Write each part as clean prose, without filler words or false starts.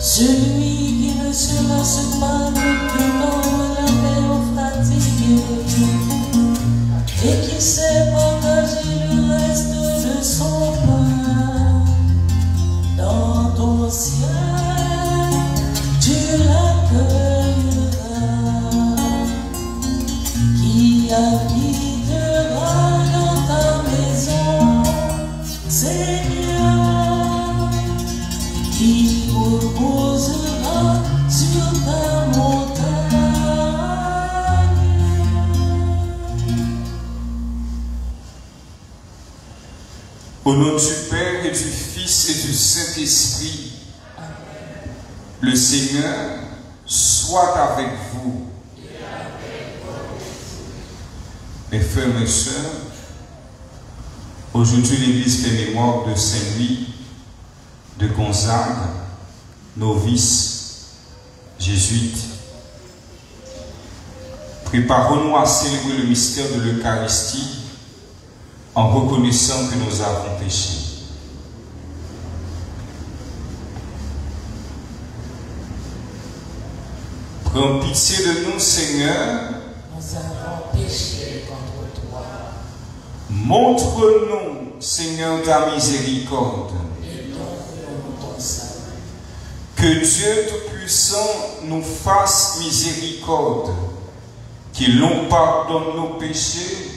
Celui qui ne se lasse pas ne peut nommer la paix aux fatigués et qui sait partager le reste de son pain. Dans ton ciel, tu l'accueilleras, qui habitera dans ta maison, Seigneur, qui reposera sur ta montagne. Au nom du Père et du Fils et du Saint-Esprit, le Seigneur soit avec vous. Mes frères et sœurs, aujourd'hui l'Église fait mémoire de Saint-Louis de Gonzague, novice jésuite. Préparons-nous à célébrer le mystère de l'Eucharistie en reconnaissant que nous avons péché. Prends pitié de nous, Seigneur. Nous avons péché contre toi. Montre-nous, Seigneur, ta miséricorde. Et donne-nous ton salut. Que Dieu Tout-Puissant nous fasse miséricorde, qu'il nous pardonne nos péchés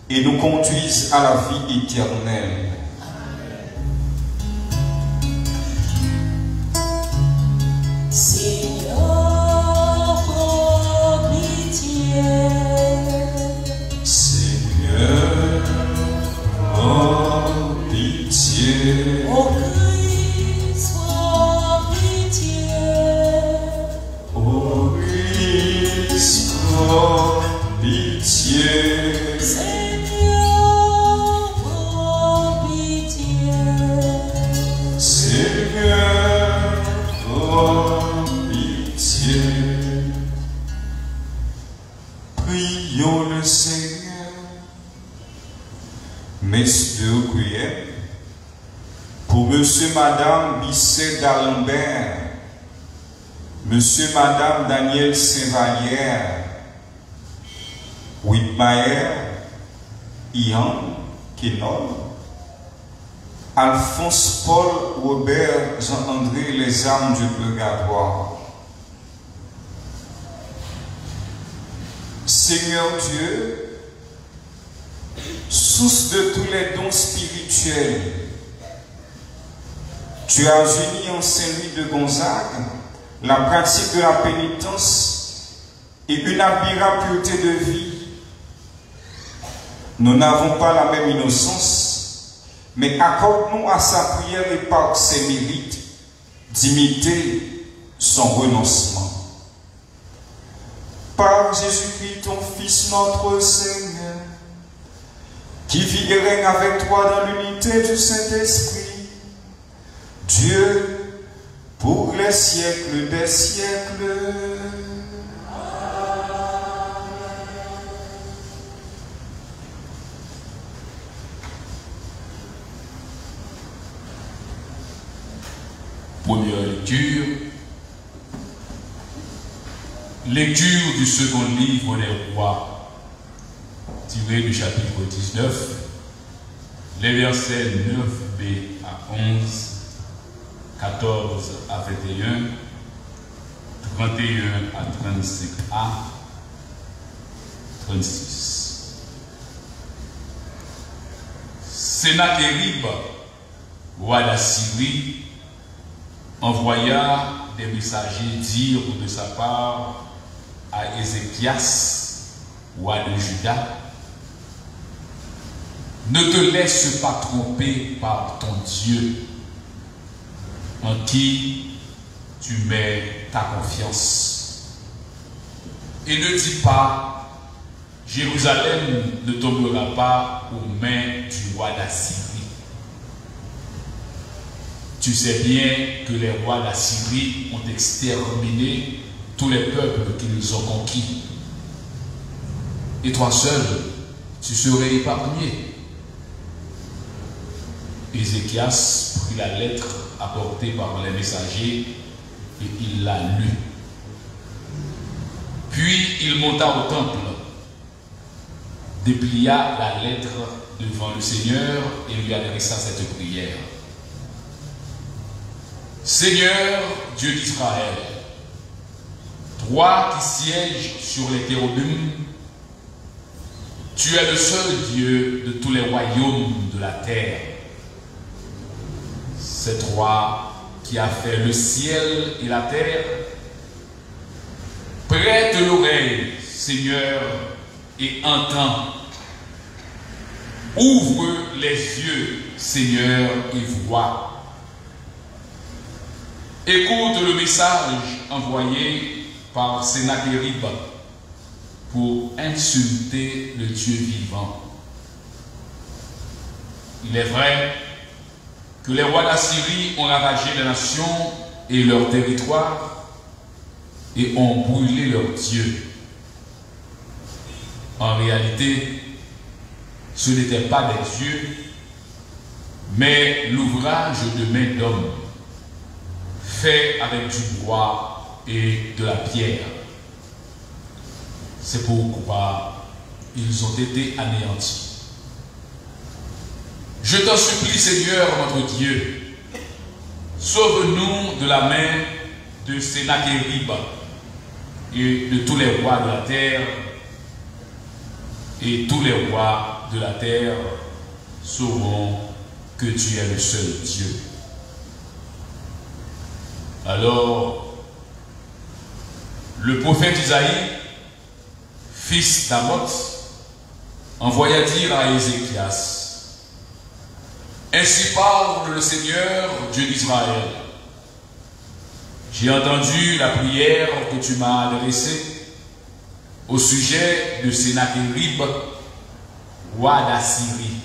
et nous conduise à la vie éternelle. Seigneur, prends pitié. Seigneur, prends pitié. Ô Christ, prends pitié. Ô Christ, prends pitié. Seigneur, prends pitié. Seigneur, prends pitié. Prions le Seigneur. Messe de requiem pour Monsieur, Madame Bisset d'Alembert, Monsieur, Madame Daniel Saint-Vallière, Whitmayer, Ian Kenol, Alphonse Paul Robert Jean-André les âmes du purgatoire. Seigneur Dieu, source de tous les dons spirituels, tu as uni en Saint-Louis de Gonzague la pratique de la pénitence et une admirable pureté de vie. Nous n'avons pas la même innocence, mais accorde-nous à sa prière et par ses mérites d'imiter son renoncement. Par Jésus-Christ, ton Fils, notre Seigneur, qui vit et règne avec toi dans l'unité du Saint-Esprit, Dieu, pour les siècles des siècles. Première lecture. Lecture du second livre des Rois, tiré du chapitre 19, les versets 9b à 11, 14 à 21, 31 à 35a, 36. Sennacherib, roi d'Assyrie, envoya des messagers dire de sa part à Ézéchias, roi de Juda: ne te laisse pas tromper par ton Dieu, en qui tu mets ta confiance. Et ne dis pas: Jérusalem ne tombera pas aux mains du roi d'Assyrie. Tu sais bien que les rois d'Assyrie ont exterminé tous les peuples qu'ils ont conquis. Et toi seul, tu serais épargné. Ézéchias prit la lettre apportée par les messagers et il l'a lu. Puis il monta au temple, déplia la lettre devant le Seigneur et lui adressa cette prière. Seigneur, Dieu d'Israël, toi qui sièges sur les kérubims, tu es le seul Dieu de tous les royaumes de la terre. C'est toi qui as fait le ciel et la terre. Prête l'oreille, Seigneur, et entends. Ouvre les yeux, Seigneur, et vois. Écoute le message envoyé par Sennachérib pour insulter le Dieu vivant. Il est vrai que les rois d'Assyrie ont ravagé les nations et leurs territoires et ont brûlé leurs dieux. En réalité, ce n'étaient pas des dieux, mais l'ouvrage de main d'homme, fait avec du bois et de la pierre. C'est pourquoi ils ont été anéantis. Je t'en supplie, Seigneur, notre Dieu, sauve-nous de la main de Sennachérib et de tous les rois de la terre, et tous les rois de la terre sauront que tu es le seul Dieu. Alors, le prophète Isaïe, fils d'Amoz, envoya dire à Ézéchias: ainsi parle le Seigneur, Dieu d'Israël. J'ai entendu la prière que tu m'as adressée au sujet de Sennachérib, roi d'Assyrie.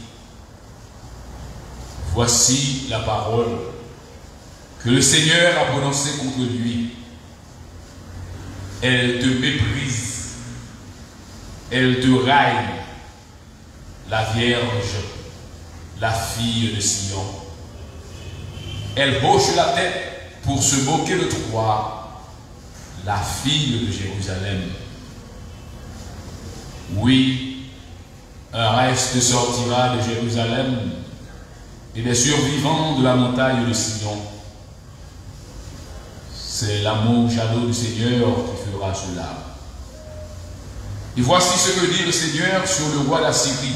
Voici la parole que le Seigneur a prononcée contre lui. Elle te méprise, elle te raille, la Vierge, la fille de Sion. Elle hoche la tête pour se moquer de toi, la fille de Jérusalem. Oui, un reste sortira de Jérusalem et des survivants de la montagne de Sion. C'est l'amour jaloux du Seigneur qui fera cela. Et voici ce que dit le Seigneur sur le roi d'Assyrie.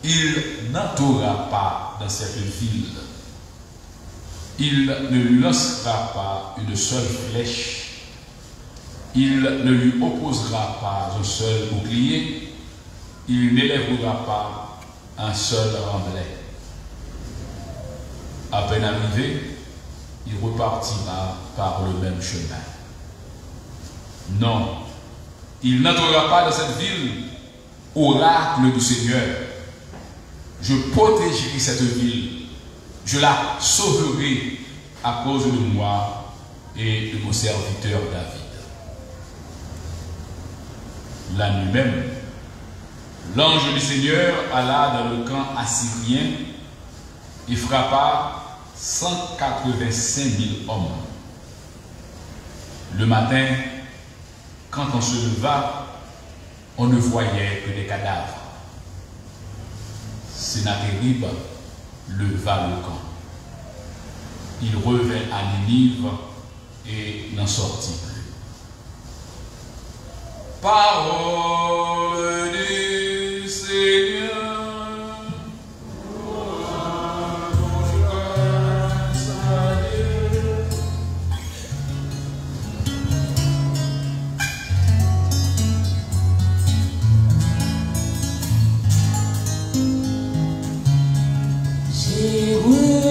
Il n'entourera pas dans cette ville. Il ne lui lancera pas une seule flèche. Il ne lui opposera pas un seul bouclier. Il n'élèvera pas un seul remblai. À peine arrivé, il repartira par le même chemin. Non, il n'entrera pas dans cette ville, oracle du Seigneur. Je protégerai cette ville, je la sauverai à cause de moi et de mon serviteur David. La nuit même, l'ange du Seigneur alla dans le camp assyrien et frappa 185 000 hommes. Le matin, quand on se leva, on ne voyait que des cadavres. Sennachérib leva le camp. Il revint à Ninive et n'en sortit plus. Parole du Seigneur.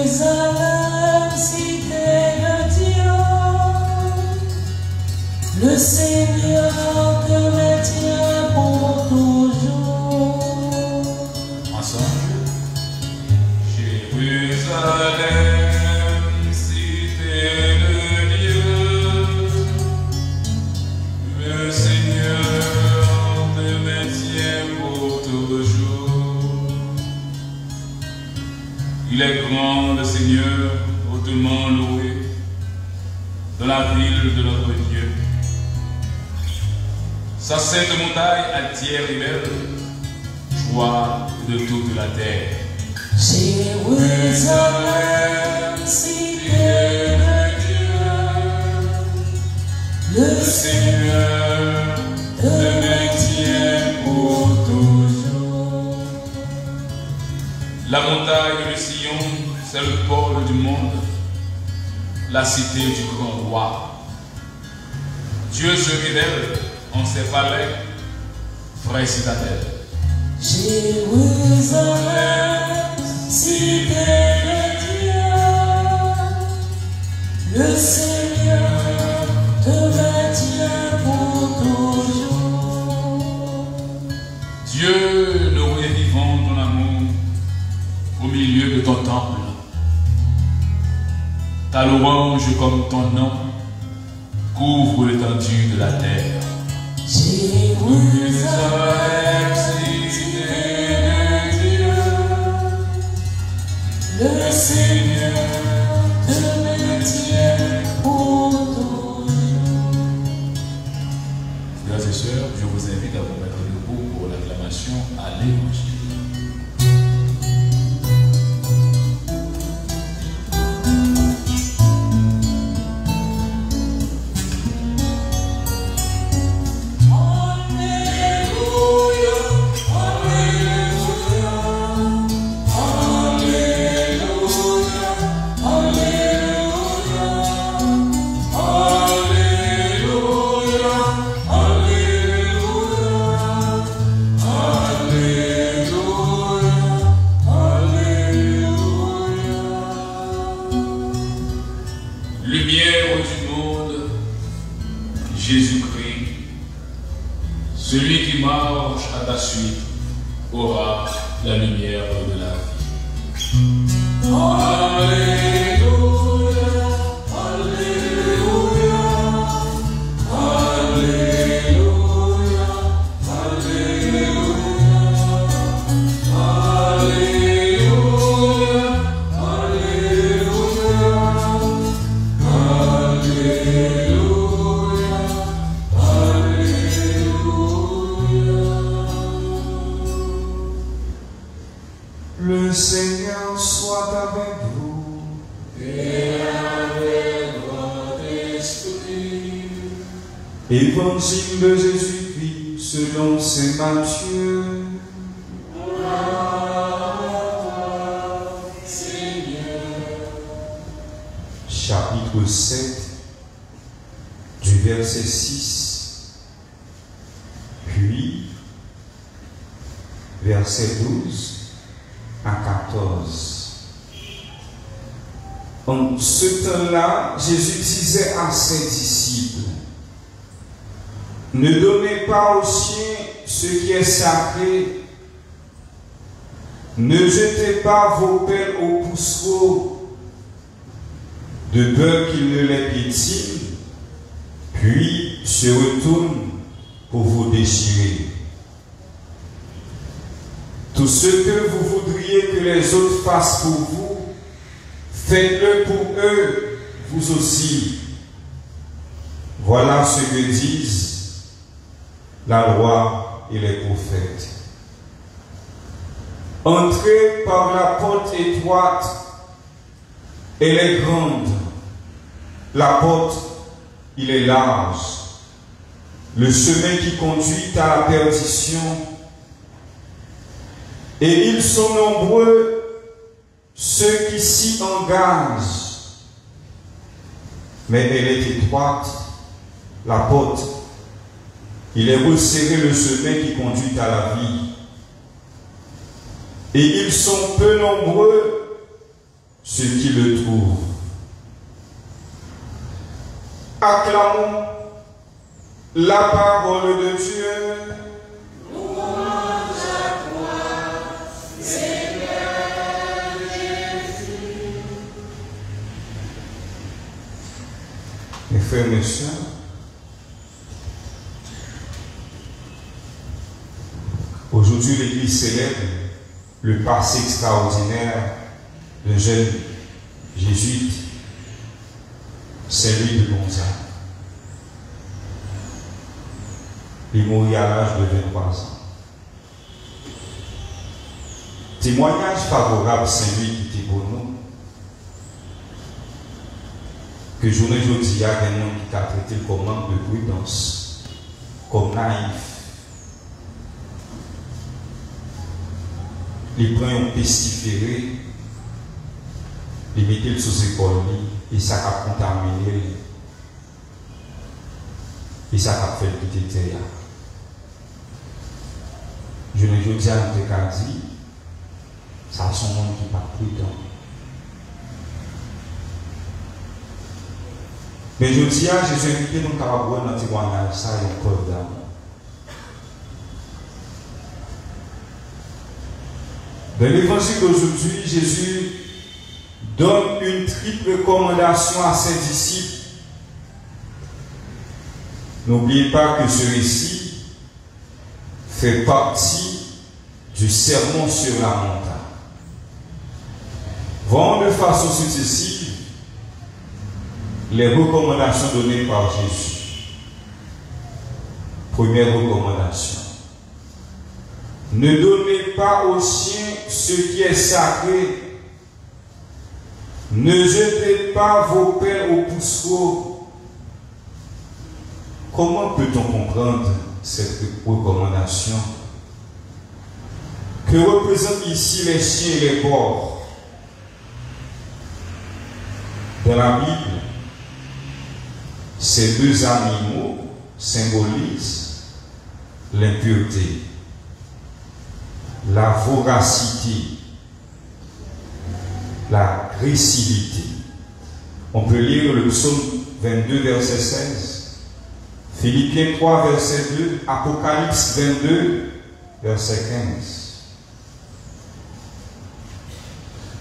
Jérusalem, cité de Dieu, le Seigneur te maintient pour toujours. Ensemble. Jérusalem, cité de Dieu, le Seigneur te maintient pour toujours. Il est grand, le Seigneur, hautement loué. la ville de notre Dieu. Sa sainte montagne altière et belle, joie de toute la terre. Jérusalem, cité de Dieu, le Seigneur te maintient pour toujours. La montagne de Sion, c'est le pôle du monde, la cité du grand roi. Dieu se révèle en ses palais, vraie citadelle. Jérusalem, cité de Dieu, le Seigneur te maintient pour toujours. Dieu, nous revivons ton amour au milieu de ton temple. Ta louange comme ton nom couvre l'étendue de la terre. Jérusalem, cité de Dieu, le Seigneur te maintient pour toujours. Frères et sœurs, je vous invite à vous mettre debout pour l'acclamation à l'Évangile. Lumière du monde, Jésus-Christ, celui qui marche à ta suite aura la lumière de la vie. Alléluia, Alléluia, Alléluia, Le Seigneur soit avec vous. Et avec votre esprit. Évangile de Jésus-Christ selon saint Matthieu. Chapitre 7, du verset 6, puis verset 12 à 14. En ce temps-là, Jésus disait à ses disciples: ne donnez pas aux chiens ce qui est sacré, ne jetez pas vos pelles aux pucerons, de peur qu'ils ne les piétinent, puis se retournent pour vous déchirer. Tout ce que vous voudriez que les autres fassent pour vous, faites-le pour eux, vous aussi. Voilà ce que disent la loi et les prophètes. Entrez par la porte étroite, elle est grande. La porte, il est large. Le chemin qui conduit à la perdition. Et ils sont nombreux, ceux qui s'y engagent. Mais elle est étroite, la porte. Il est resserré le chemin qui conduit à la vie. Et ils sont peu nombreux, ceux qui le trouvent. Acclamons la parole de Dieu. Louange à toi, Seigneur Jésus. Mes frères, mes sœurs, aujourd'hui l'Église célèbre le passé extraordinaire d'un jeune jésuite c'est lui de Gonzague. Il mourit à l'âge de 23 ans. Témoignage favorable, c'est lui qui était pour nous. Que journée aujourd'hui, il y a des gens qui ont traité le commande de prudence, comme naïf. Il prend un pestiféré, il met le sous épaule, et ça a contaminé, et ça a fait le petit théâtre. Je ne dis à notre dit, ça a son monde qui n'est pas prudent. Mais je dis à Jésus, invité nous à voir dans le témoignage, ça est une preuve d'amour. Dans l'évangile d'aujourd'hui, Jésus donne une triple recommandation à ses disciples. N'oubliez pas que ce récit fait partie du sermon sur la montagne. Voyons de façon successive les recommandations données par Jésus. Première recommandation. Ne donnez pas aux chiens ce qui est sacré. Ne jetez pas vos pains aux pucerons. Comment peut-on comprendre cette recommandation? Que représentent ici les chiens et les porcs? Dans la Bible, ces deux animaux symbolisent l'impureté, la voracité, la récidivité. On peut lire le psaume 22, verset 16, Philippiens 3, verset 2, Apocalypse 22, verset 15.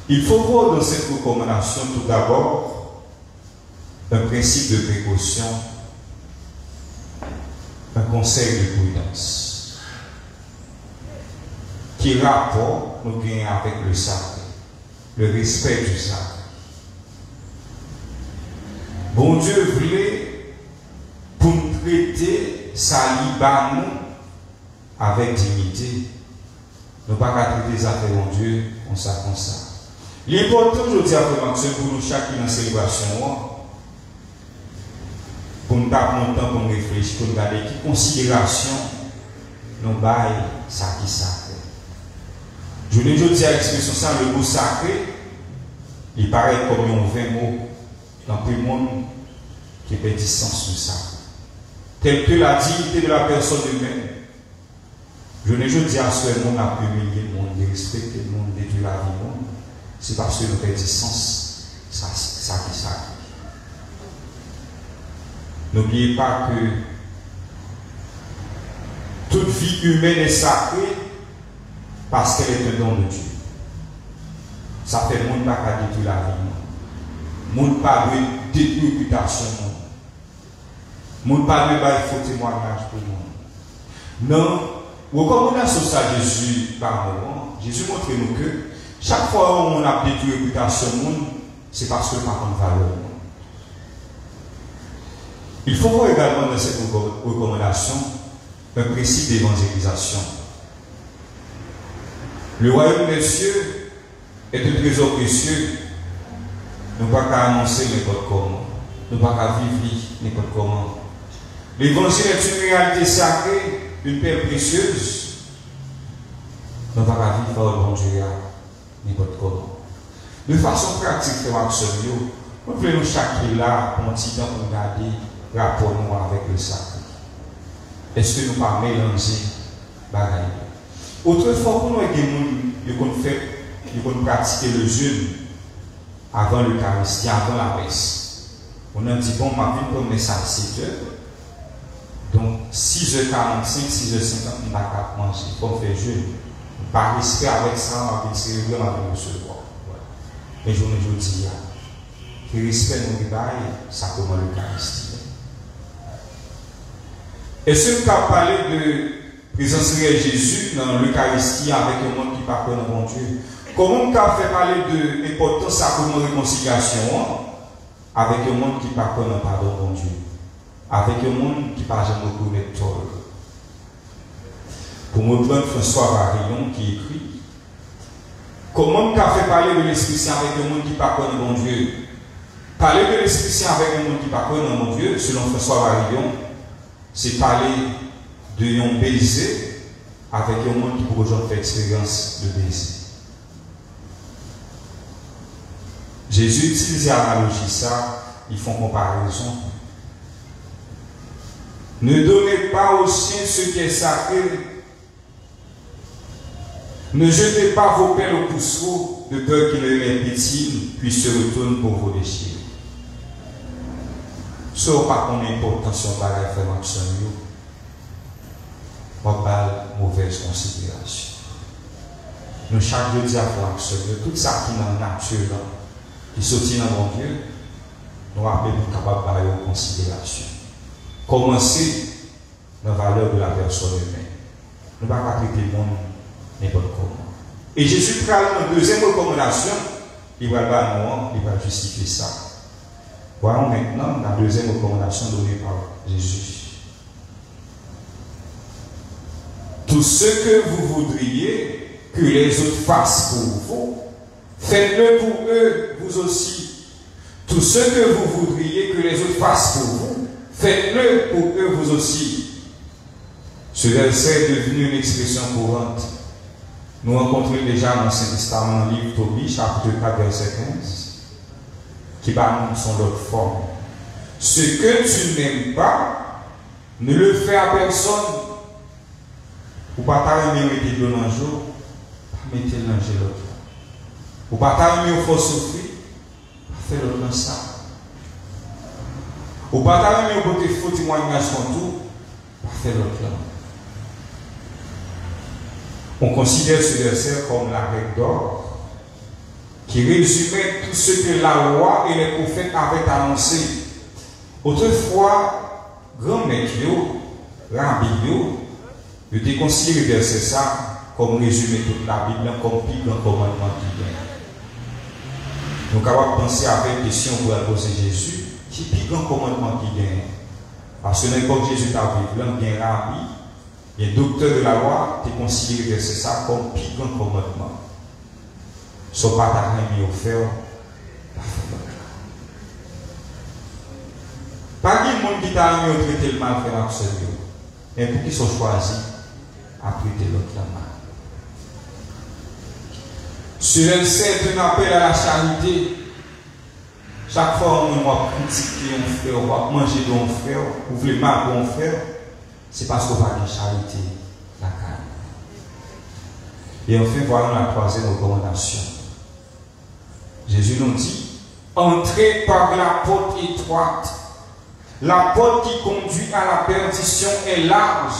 Il faut voir dans cette recommandation tout d'abord un principe de précaution, un conseil de prudence, qui rapporte nous gagnons avec le sacré, le respect du sacré. Bon Dieu voulait pour nous traiter sa libanou avec dignité. Nous ne pouvons pas traiter les affaires de Dieu comme ça. L'important, je dis à vous, c'est pour nous chacun dans la célébration, pour nous prendre le temps pour nous réfléchir, pour nous garder qui considération nous baille ça qui sacré. Je ne dis à l'expression ça, le mot sacré, il paraît comme un 20 mots dans tout le monde qui fait distance du sacré. Tel que la dignité de la personne humaine. Je ne dis à ce monde a humilié le monde, respecter le monde, détruire la vie du monde. C'est parce que nous faisons distance, ça qui sacré. N'oubliez pas que toute vie humaine est sacrée parce qu'elle est un don de Dieu. Ça fait le monde pas qu'à détruire la vie. Le monde pas de détruire la réputation. Le monde pas de faire faux témoignage pour le monde. Non, recommandation ça Jésus par moment. Jésus montre nous que chaque fois où on a détruit la réputation du monde, c'est parce que par contre valeur. Il faut voir également dans cette recommandation un principe d'évangélisation. Le royaume des cieux est un trésor précieux. Nous ne pouvons pas annoncer n'importe comment. Nous ne pouvons pas vivre n'importe comment. L'évangile est une réalité sacrée, une paix précieuse. Nous ne pouvons pas vivre par le bon Dieu n'importe comment. De façon pratique, nous voulons chacun là, pour un petit temps pour regarder rapport nous avec le sacré. Est-ce que nous ne pas mélanger bagaille? Autrefois, pour nous, nous pratiquer le jeûne avant l'Eucharistie, avant la messe. On a dit, bon, ma vie pour me ça 7 heures. Donc, 6h45, 6h50, on n'a qu'à manger. Il faut faire jeûne. Par respect avec ça, on va célébrer, on va recevoir. Mais je ne dis pas. Que respect nous débaille, ça commence l'Eucharistie. Est-ce que nous avons parlé de présence de Jésus dans l'Eucharistie avec un monde qui ne parle pas bon Dieu? Comment nous avons fait parler de l'importance de la réconciliation avec un monde qui pas connaît pardon bon Dieu, avec un monde qui pas jamais reconnaître tort. Pour me prendre François Varillon qui écrit comment tu as fait parler de l'Esprit Saint avec un monde qui pas connaît bon Dieu. Parler de l'Esprit Saint avec un monde qui pas connaît bon Dieu, selon François Varillon, c'est parler de un baiser avec un monde qui pour aujourd'hui fait expérience de baiser. Jésus utilise l'analogie ça, ils font comparaison. Ne donnez pas aux chiens ce qui est sacré. Ne jetez pas vos pelles au pousseau de peur qu'ils ne les pétillent puis se retournent pour vos déchirer. Ce n'est pas qu'on ait l'importance de la référence, on parle mauvaise considération. Nous, chaque jour, disons à Seigneur, tout ça qui est dans la nature, qui sortit dans mon Dieu, nous rappelons capable de faire considération. Commencer dans la valeur de la personne humaine. Nous ne pouvons pas traiter le monde n'importe comment. Et Jésus prend une deuxième recommandation, il va justifier ça. Voyons maintenant la deuxième recommandation donnée par Jésus. Tout ce que vous voudriez que les autres fassent pour vous, faites-le pour eux, vous aussi. Tout ce que vous voudriez que les autres fassent pour vous, faites-le pour eux, vous aussi. Ce verset est devenu une expression courante. Nous rencontrons déjà dans l'Ancien Testament, dans le livre Tobie, chapitre 4, verset 15, qui va nous son l'autre forme. Ce que tu n'aimes pas, ne le fais à personne. Ou pas t'aimer mettre de l'eau dans le jour, pas mettre l'ange l'autre. Ou pas t'aimer au fort souffrir, pas faire l'autre dans ça. Ou pas t'aimer au côté faux témoignage contre tout, pas faire l'autre là. On considère ce verset comme la règle d'or qui résumait tout ce que la loi et les prophètes avaient annoncé. Autrefois, grand maître, rabbi, je te considère le verset ça comme résumé toute la Bible, comme plus grand commandement qui vient. Nous sommes capables de penser avec une question pour poser Jésus, qui est plus grand commandement qui vient. Parce que n'importe Jésus t'a vu, là, bien rabbi, les docteurs de la loi te considèrent c'est ça comme plus grand commandement. Soit pas ta reine offert, pas de monde qui t'a mis au traiter le mal faire absolument. Mais pour qu'ils soient choisis à traiter l'autre la mal. Ce verset est un appel à la charité. Chaque fois on va critiquer un frère, on va manger de un frère, ou voulez mal pour un frère. C'est parce qu'on va de charité, la carne. Et enfin, voyons la troisième recommandation. Jésus nous dit, entrez par la porte étroite. La porte qui conduit à la perdition est large.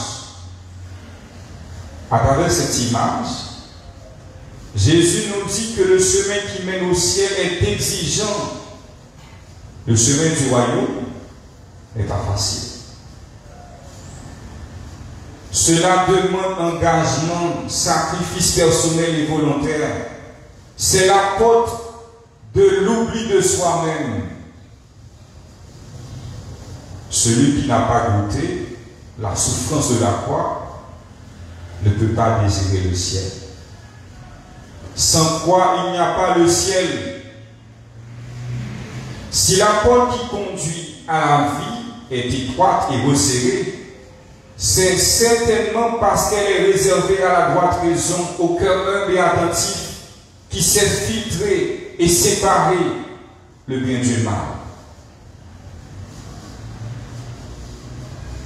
À travers cette image, Jésus nous dit que le chemin qui mène au ciel est exigeant. Le chemin du royaume n'est pas facile. Cela demande engagement, sacrifice personnel et volontaire. C'est la porte de l'oubli de soi-même. Celui qui n'a pas goûté la souffrance de la croix ne peut pas désirer le ciel. Sans quoi il n'y a pas le ciel. Si la porte qui conduit à la vie est étroite et resserrée, c'est certainement parce qu'elle est réservée à la droite raison, au cœur humble et attentif, qui sait filtrer et séparer le bien du mal.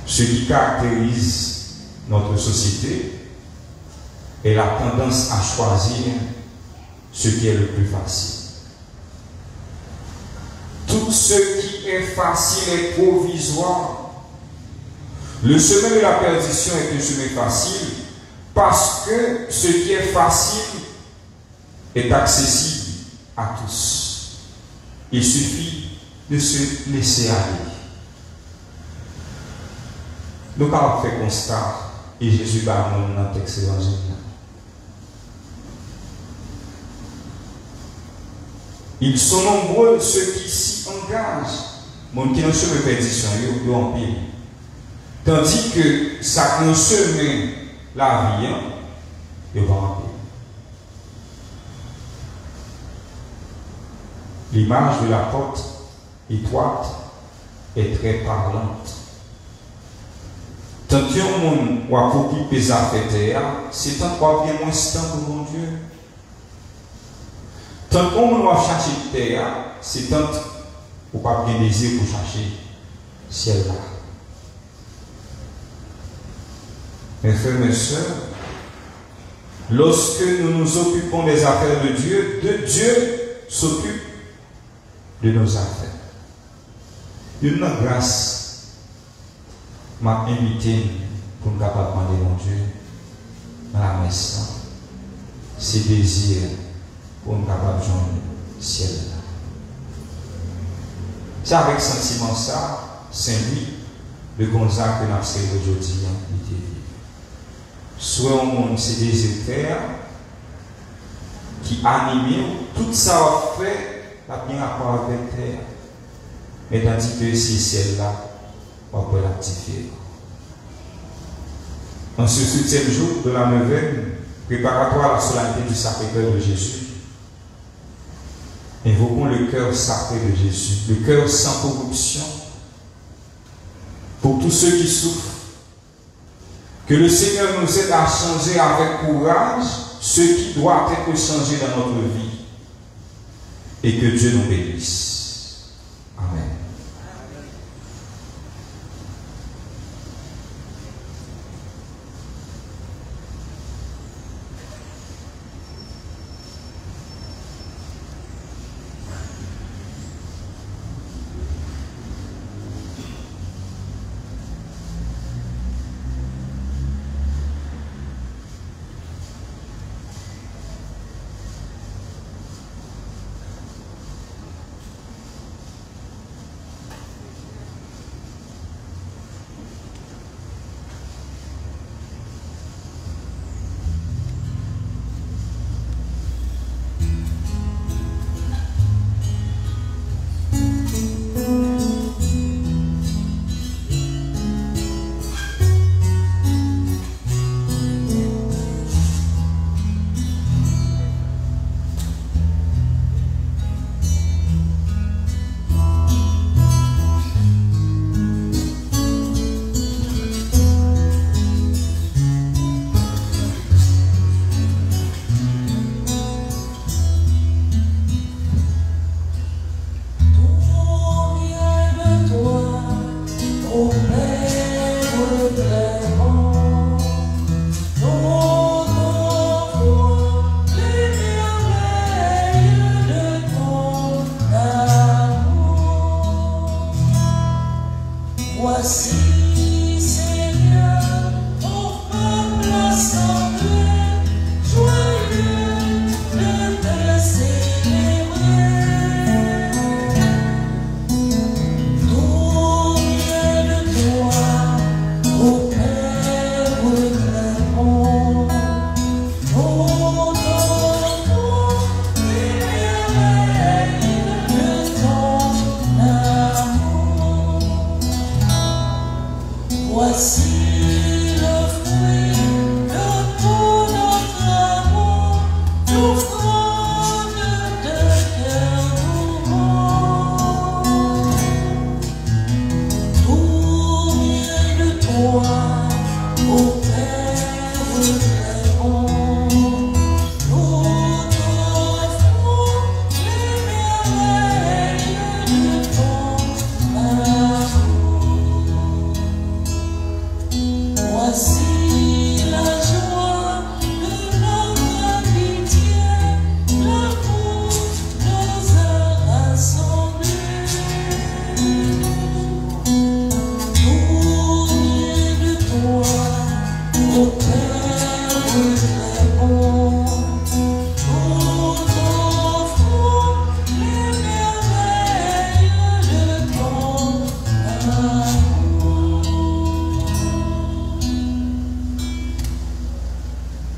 Ce qui caractérise notre société est la tendance à choisir ce qui est le plus facile. Tout ce qui est facile est provisoire. Le chemin de la perdition est un chemin facile parce que ce qui est facile est accessible à tous. Il suffit de se laisser aller. Nous avons fait constat et Jésus va nous dans le texte évangélique. Ils sont nombreux ceux qui s'y engagent. Mon qui n'a pas perdition, ils ont en pile. Tandis que ça qui n'a semé la vie, ils vont en pile. L'image de la porte étroite est très parlante. Tant qu'il y a un monde qui a occupé les affaires, c'est tant qu'on a bien moins de temps pour mon Dieu. Tant qu'on a cherché la terre, c'est tant qu'on n'a pas bien désir pour chercher le ciel là. Mes frères, mes soeurs, lorsque nous nous occupons des affaires de Dieu s'occupe de nos affaires. Une grâce m'a invité pour nous capable demander mon Dieu dans la messe. C'est désir pour nous capable de joindre le ciel. C'est avec sentiment ça, Saint-Louis, le Gonzague que nous avons aujourd'hui, il était soit au monde c'est désir faire qui anime tout ça a fait la bien rapport avec terre. Mais tandis que si celle-là, on peut l'activer. En ce 7e jour de la neuvaine, préparatoire à la solennité du Sacré-Cœur de Jésus, invoquons le cœur sacré de Jésus, le cœur sans corruption, pour tous ceux qui souffrent. Que le Seigneur nous aide à changer avec courage ce qui doit être changé dans notre vie. Et que Dieu nous bénisse. Amen.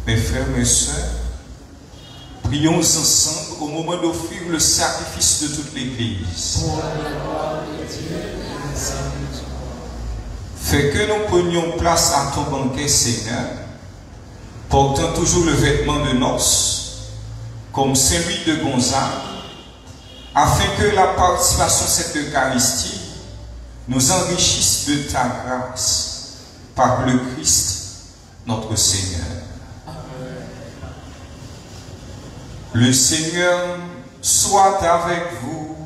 Mes frères, mes sœurs, prions ensemble au moment d'offrir le sacrifice de toute l'Église. Fais que nous prenions place à ton banquet, Seigneur, portant toujours le vêtement de noces, comme celui de Gonzague, afin que la participation à cette Eucharistie nous enrichisse de ta grâce par le Christ, notre Seigneur. Le Seigneur soit avec vous.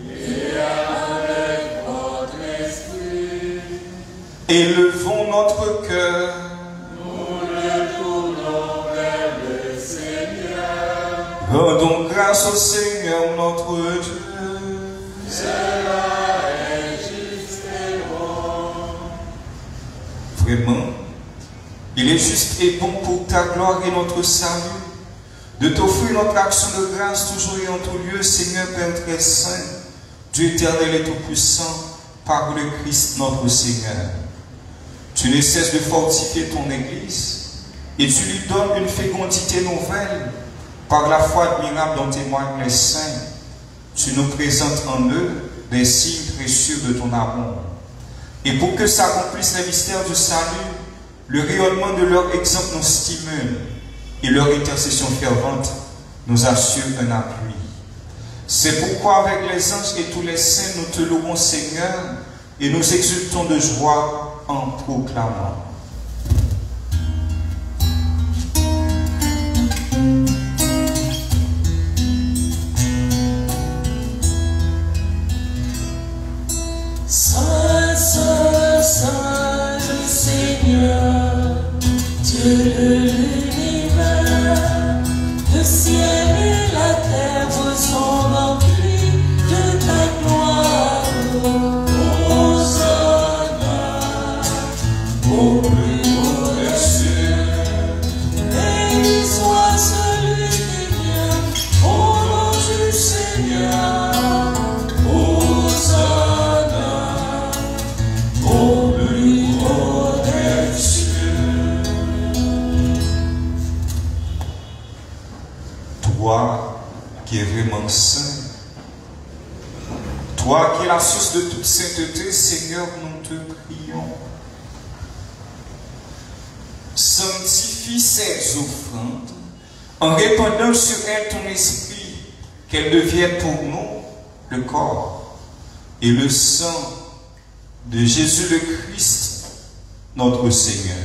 Et avec votre esprit. Élevons notre cœur. Nous le tournons vers le Seigneur. Rendons grâce au Seigneur notre Dieu. Cela est juste et bon. Vraiment, il est juste et bon pour ta gloire et notre salut de t'offrir notre action de grâce toujours et en tout lieu, Seigneur Père très saint, Dieu éternel et tout-puissant, par le Christ notre Seigneur. Tu ne cesses de fortifier ton Église et tu lui donnes une fécondité nouvelle par la foi admirable dont témoignent les saints. Tu nous présentes en eux des signes précieux de ton amour. Et pour que s'accomplissent les mystères du salut, le rayonnement de leur exemple nous stimule et leur intercession fervente nous assure un appui. C'est pourquoi avec les anges et tous les saints, nous te louons Seigneur et nous exultons de joie en proclamant. Saint, Saint, Saint, le Seigneur, Dieu de l'univers, le ciel et la terre sont remplis de ta gloire. Hosanna au plus haut des cieux. Béni soit celui qui vient au nom du Seigneur. Hosanna au plus haut des cieux. Toi qui es vraiment saint, toi qui es la source de toute sainteté, Seigneur, nous te prions. Sanctifie ces offrandes en répandant sur elles ton esprit, qu'elles deviennent pour nous le corps et le sang de Jésus le Christ, notre Seigneur.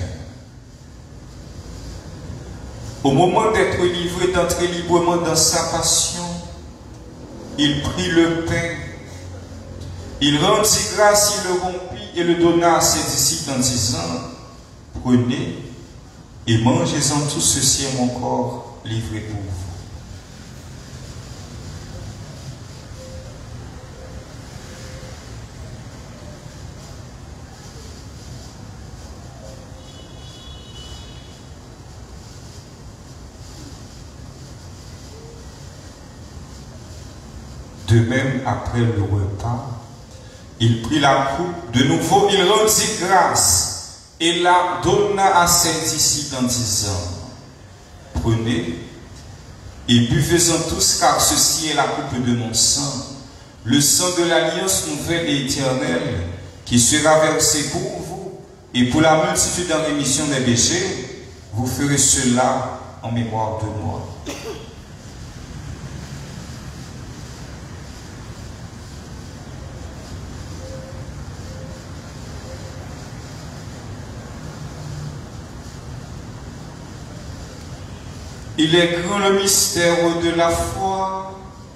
Au moment d'être livré, d'entrer librement dans sa passion, il prit le pain, il rendit grâce, il le rompit et le donna à ses disciples en disant, prenez et mangez-en tout, ceci est mon corps livré pour vous. De même, après le repas, il prit la coupe, de nouveau il rendit grâce et la donna à ses disciples en disant, prenez et buvez-en tous, car ceci est la coupe de mon sang, le sang de l'alliance nouvelle et éternelle, qui sera versé pour vous et pour la multitude en rémission des péchés. Vous ferez cela en mémoire de moi. Il est grand le mystère de la foi.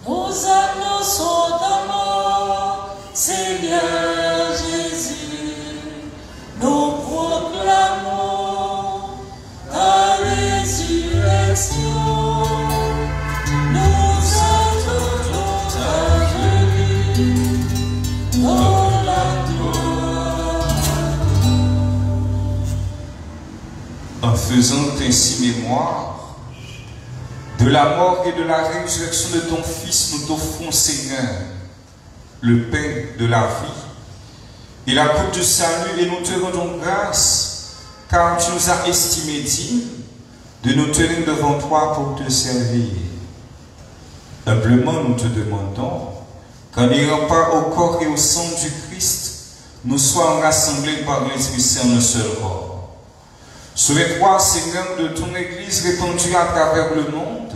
Nous annonçons ta mort, Seigneur Jésus. Nous proclamons ta résurrection. Nous attendons ta venue dans la gloire. En faisant ainsi mémoire de la mort et de la résurrection de ton Fils, nous t'offrons, Seigneur, le pain de la vie et la coupe du salut, et nous te rendons grâce, car tu nous as estimés dignes de nous tenir devant toi pour te servir. Humblement, nous te demandons qu'en n'ayant pas au corps et au sang du Christ, nous soyons rassemblés par l'Esprit Saint en un seul corps. Souviens-toi, Seigneur, de ton Église répandue à travers le monde.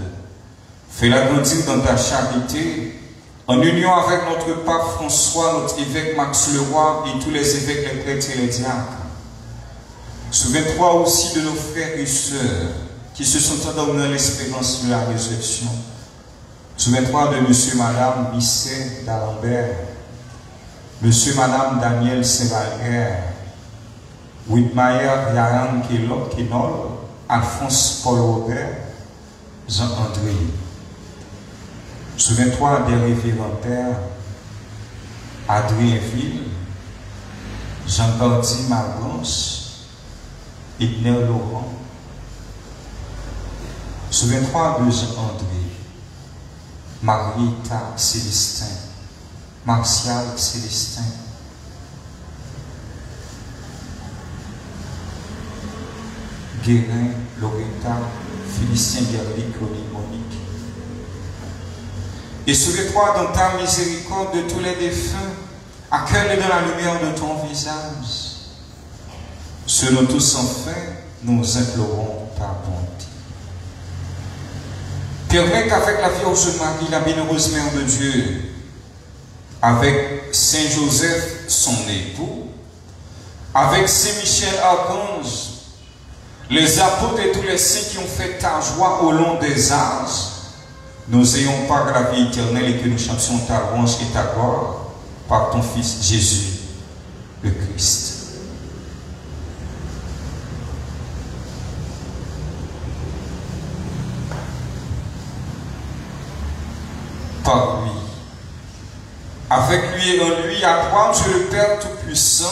Fais-la grandir dans ta charité, en union avec notre pape François, notre évêque Max Leroy et tous les évêques, les prêtres et les diacres. Souviens-toi aussi de nos frères et sœurs qui se sont endormis dans l'espérance de la résurrection. Souviens-toi de monsieur, madame Bisset d'Alembert, monsieur, madame Daniel Saint-Valère, Whitmayer Yaran Kenol, Alphonse Paul Robert, Jean-André. Souviens-toi des révérends Adrien Ville, Jean-Gardy Malbranche, Edner Laurent. Souviens-toi de Jean-André, Marietta Célestin, Martial Célestin. Guérin, Loretta, Félicien Gerlic, Monique. Et souviens-toi dans ta miséricorde de tous les défunts, accueille-les dans la lumière de ton visage. Sur nous tous enfin, nous implorons ta bonté. Permets qu'avec la Vierge Marie, la bienheureuse Mère de Dieu, avec Saint Joseph, son époux, avec Saint Michel Archange, les apôtres et tous les saints qui ont fait ta joie au long des âges, nous ayons part de la vie éternelle et que nous chantions ta louange et ta gloire par ton Fils Jésus, le Christ. Par lui, avec lui et en lui, à toi, Dieu le Père Tout-Puissant,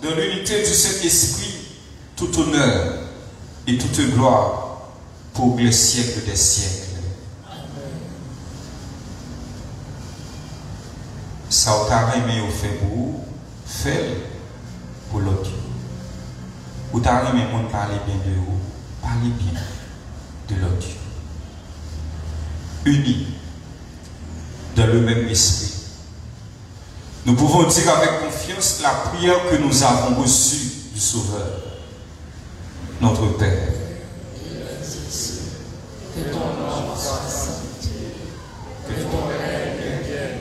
dans l'unité du Saint-Esprit, tout honneur et toute gloire pour les siècles des siècles. Ça t'a aimé au fait pour l'autre. Ou t'as aimé mon parler bien de vous, parlez bien de l'autre. Unis dans le même esprit. Nous pouvons dire avec confiance la prière que nous avons reçue du Sauveur, notre Père. Que ton nom soit sanctifié, que ton règne vienne,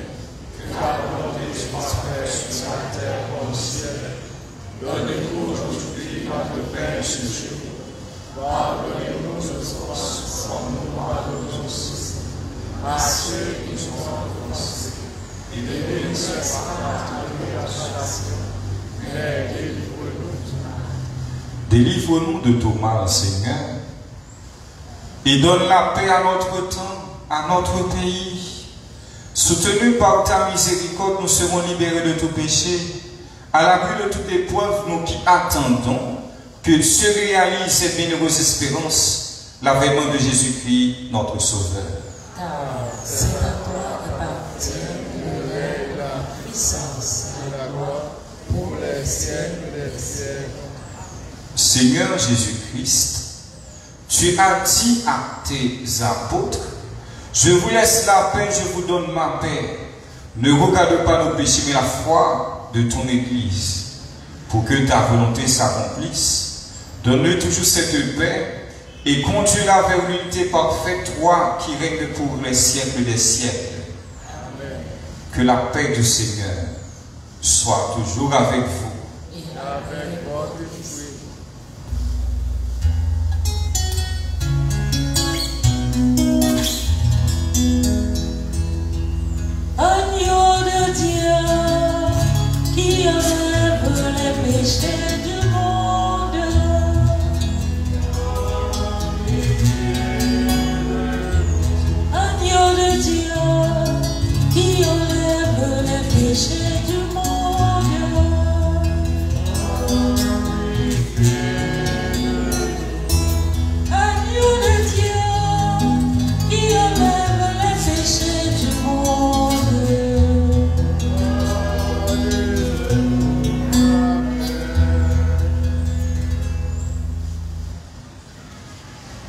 que ta volonté soit faite sur la terre comme au ciel. Donne-nous aujourd'hui notre pain ce jour. Pardonnez-nous nos offenses, comme nous pardonnons aussi à ceux qui nous ont offensés. Et ne nous laisse pas entrer en tentation, mais délivre-nous du mal. Délivre-nous de tout mal, Seigneur, et donne la paix à notre temps, à notre pays. Soutenus par ta miséricorde, nous serons libérés de tout péché. À l'abri de toute épreuve, nous qui attendons que se réalise cette bienheureuse espérance, l'avènement de Jésus-Christ, notre Sauveur. Car c'est à toi qu'appartiennent le règne, la puissance et la gloire pour les siècles des siècles. Seigneur Jésus-Christ, tu as dit à tes apôtres, je vous laisse la paix, je vous donne ma paix. Ne regarde pas nos péchés, mais la foi de ton Église, pour que ta volonté s'accomplisse. Donne-nous toujours cette paix et conduis-la vers l'unité parfaite, toi qui règnes pour les siècles des siècles. Amen. Que la paix du Seigneur soit toujours avec vous. Et avec votre esprit. Agneau de Dieu qui enlève les péchés du monde, agneau de Dieu qui enlève les péchés du monde, agneau de Dieu qui enlève les péchés du monde.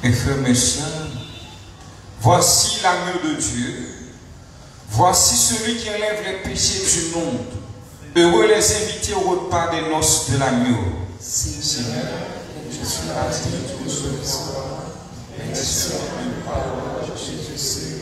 Et frères et sœurs, voici l'agneau de Dieu Voici celui qui enlève les péchés du monde. Heureux les invités au repas des noces de l'agneau. Seigneur, je suis parti de ce soir, mais sur une parole, je sais.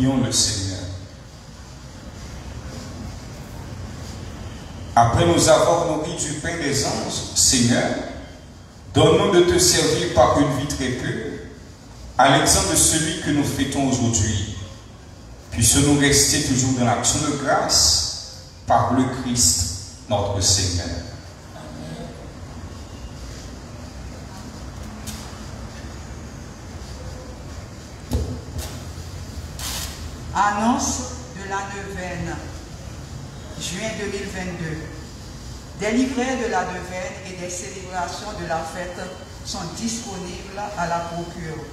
prions le Seigneur. Après nous avoir nourris du pain des anges, Seigneur, donne-nous de te servir par une vie très pure, à l'exemple de celui que nous fêtons aujourd'hui. Puissions-nous rester toujours dans l'action de grâce par le Christ, notre Seigneur. Annonce de la neuvaine, juin 2022. Des livrets de la neuvaine et des célébrations de la fête sont disponibles à la procure.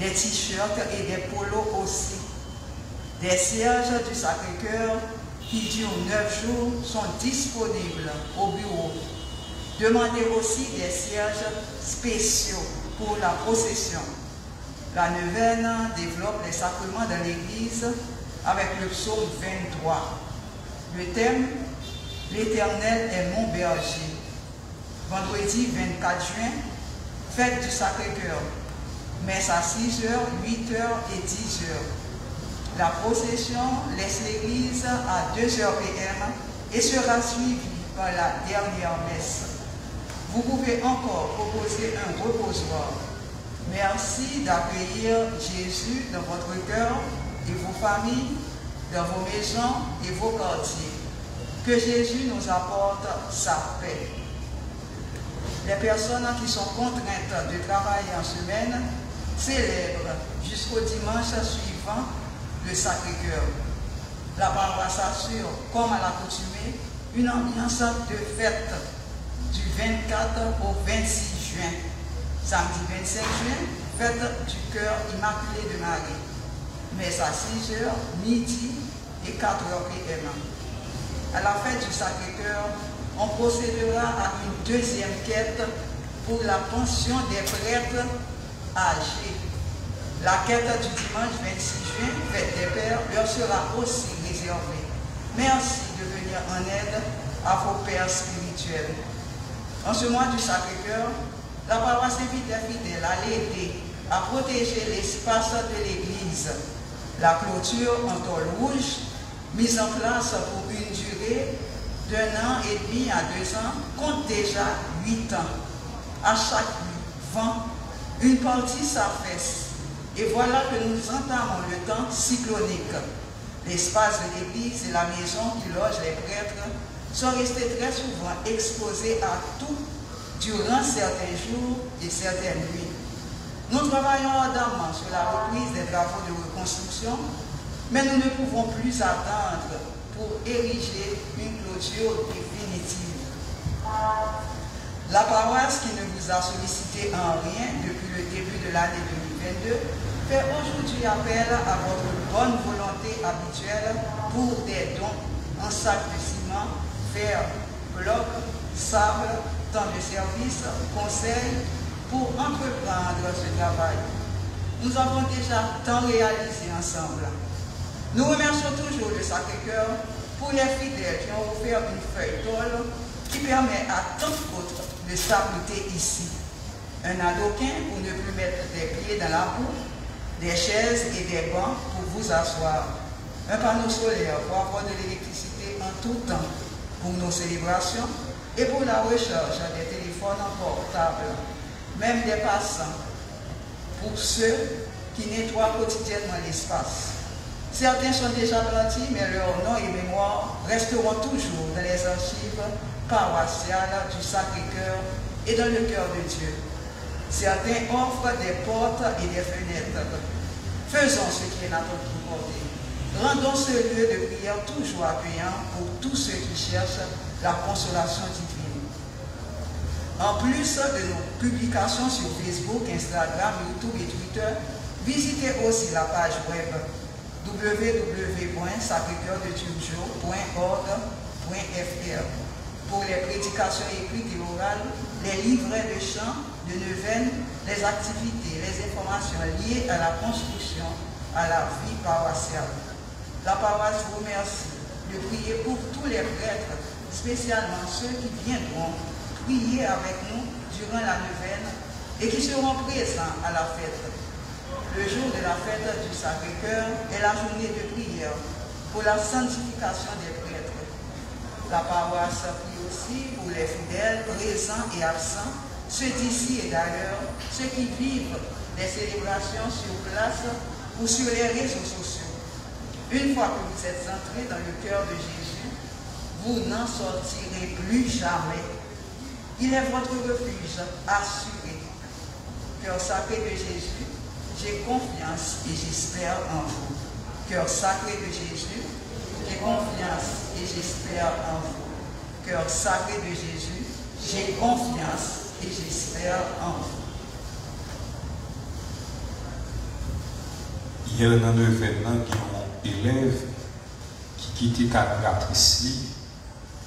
Des t-shirts et des polos aussi. Des cierges du Sacré-Cœur qui durent 9 jours sont disponibles au bureau. Demandez aussi des cierges spéciaux pour la procession. La neuvaine développe les sacrements dans l'Église avec le psaume 23. Le thème, l'Éternel est mon berger. Vendredi 24 juin, fête du Sacré-Cœur. Messe à 6h, 8h et 10h. La procession laisse l'église à 2h PM et sera suivie par la dernière messe. Vous pouvez encore proposer un reposoir. Merci d'accueillir Jésus dans votre cœur et vos familles, dans vos maisons et vos quartiers. Que Jésus nous apporte sa paix. Les personnes qui sont contraintes de travailler en semaine célèbrent jusqu'au dimanche suivant le Sacré-Cœur. La paroisse assure, comme à l'accoutumée, une ambiance de fête du 24 au 26 juin. Samedi 25 juin, fête du cœur immaculé de Marie. Messe à 6h, midi et 4h PM. À la fête du Sacré-Cœur, on procédera à une deuxième quête pour la pension des prêtres âgés. La quête du dimanche 26 juin, fête des Pères, leur sera aussi réservée. Merci de venir en aide à vos pères spirituels. En ce mois du Sacré-Cœur, la paroisse invite les fidèles à l'aider à protéger l'espace de l'Église. La clôture en tôle rouge, mise en place pour une durée d'1 an et demi à 2 ans, compte déjà 8 ans. À chaque vent, une partie s'affaisse. Et voilà que nous entamons le temps cyclonique. L'espace de l'église et la maison qui loge les prêtres sont restés très souvent exposés à tout durant certains jours et certaines nuits. Nous travaillons ardemment sur la reprise des travaux de reconstruction, mais nous ne pouvons plus attendre pour ériger une clôture définitive. La paroisse qui ne vous a sollicité en rien depuis le début de l'année 2022 fait aujourd'hui appel à votre bonne volonté habituelle pour des dons en sacs de ciment, fer, bloc, sable, temps de service, conseils pour entreprendre ce travail. Nous avons déjà tant réalisé ensemble. Nous remercions toujours le Sacré-Cœur pour les fidèles qui ont offert une feuille tôle qui permet à tant d'autres de s'abriter ici. Un adoquin pour ne plus mettre des pieds dans la boue, des chaises et des bancs pour vous asseoir. Un panneau solaire pour avoir de l'électricité en tout temps pour nos célébrations et pour la recharge des téléphones portables, même des passants, pour ceux qui nettoient quotidiennement l'espace. Certains sont déjà partis, mais leurs noms et mémoires resteront toujours dans les archives paroissiales du Sacré-Cœur et dans le cœur de Dieu. Certains offrent des portes et des fenêtres. Faisons ce qui est à notre portée. Rendons ce lieu de prière toujours accueillant pour tous ceux qui cherchent la consolation divine. En plus de nos publications sur Facebook, Instagram, YouTube et Twitter, visitez aussi la page web www.sacrecoeurdedieu.org.fr pour les prédications écrites et orales, les livrets de chants, de neuvaines, les activités, les informations liées à la construction, à la vie paroissiale. La paroisse vous remercie de prier pour tous les prêtres, spécialement ceux qui viendront prier avec nous durant la neuvaine et qui seront présents à la fête. Le jour de la fête du Sacré-Cœur est la journée de prière pour la sanctification des prêtres. La paroisse prie aussi pour les fidèles présents et absents, ceux d'ici et d'ailleurs, ceux qui vivent des célébrations sur place ou sur les réseaux sociaux. Une fois que vous êtes entrés dans le cœur de Jésus, vous n'en sortirez plus jamais. Il est votre refuge assuré. Cœur sacré de Jésus, j'ai confiance et j'espère en vous. Cœur sacré de Jésus, j'ai confiance et j'espère en vous. Cœur sacré de Jésus, j'ai confiance et j'espère en vous. Hier, dans le événement, il y a un élève qui quittait calculatrice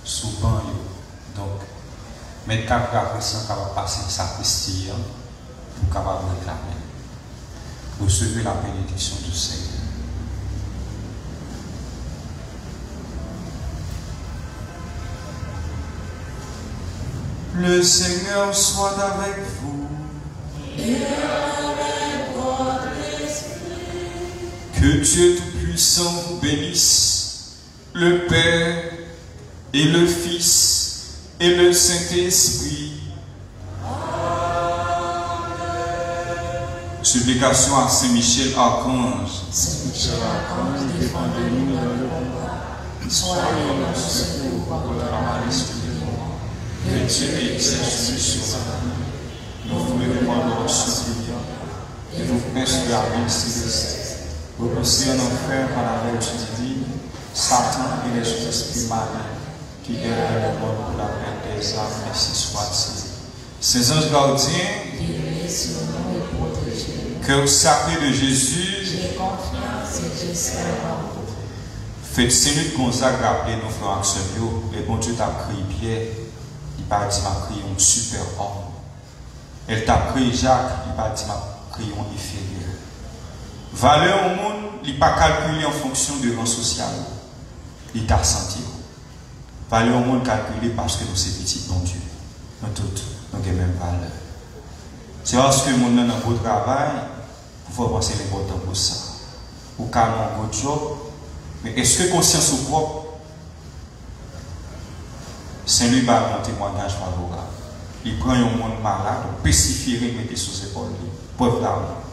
sous banc. Donc, mais calculatrice est capable de passer sa question pour capable de réclamer. Recevez la bénédiction du Seigneur. Le Seigneur soit avec vous. Et avec votre esprit. Que Dieu Tout-Puissant vous bénisse, le Père et le Fils et le Saint-Esprit. Supplication à Saint-Michel Archange. Saint-Michel Archange, défendez-nous dans le combat. Soyez notre secours contre la malice du monde. Que Dieu exerce sur nous. Nous vous le demandons suppliant, et vous prince de la vie céleste, repoussez en enfer par la vertu divine, Satan et les esprits malignes, qui guerrent le monde pour la peine des âmes, ainsi soit-il. Ces anges gardiens, veillez sur nous et protégez-nous. cœur sacré de Jésus, J'ai confiance et j'espère en vous. faites Saint-Luc Gonzague rappeler nos frères et sœurs, les bon Dieu t'a créé Pierre, il t'a dit m'a créé un super homme. Elle t'a créé Jacques, il t'a dit m'a créé un inférieur. Valeur au monde, il n'est pas calculé en fonction de rang social. Il t'a senti. Valeur au monde calculé parce que nous sommes petits, non Dieu. Nous tous, nous avons même valeur. C'est parce que nous avons un beau travail, il faut penser l'important pour ça. Ou calme un beau job, mais est-ce que conscience ou propre? Saint-Louis va un témoignage favorable. Il prend un monde malade, il spécifie et met sur ses épaules. Preuve d'amour.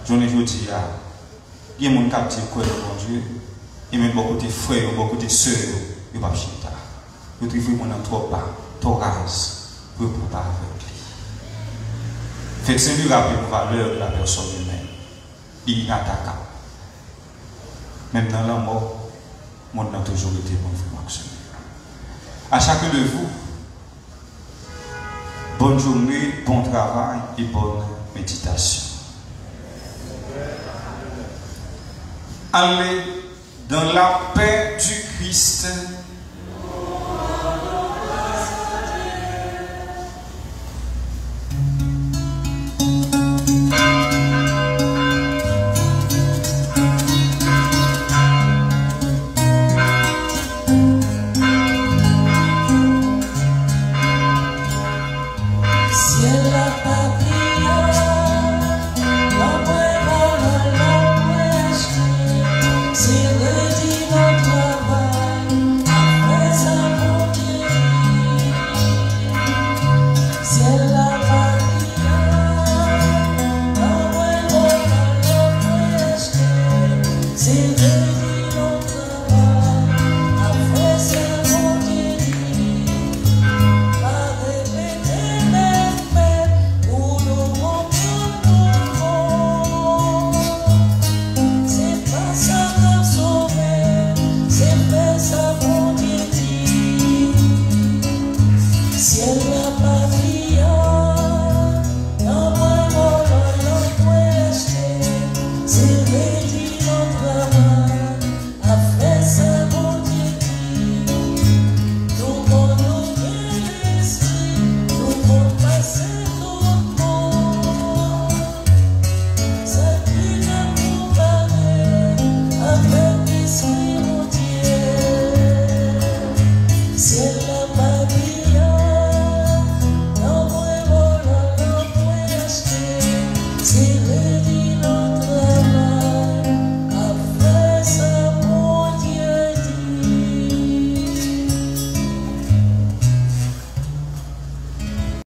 Je ne dis pas, il y a des gens qui disent que bon Dieu, et même beaucoup de frères, beaucoup de sœurs, ils ne sont pas chita. Ils trouvent mon nom trop bas, trop rase, pour ne pas avec lui. Fait Saint-Louis rappelle la valeur de la personne humaine. Il est inattaquable. Même dans la mort, mon nom a toujours été bon frère. À chacun de vous, bonne journée, bon travail et bonne méditation. Allez dans la paix du Christ.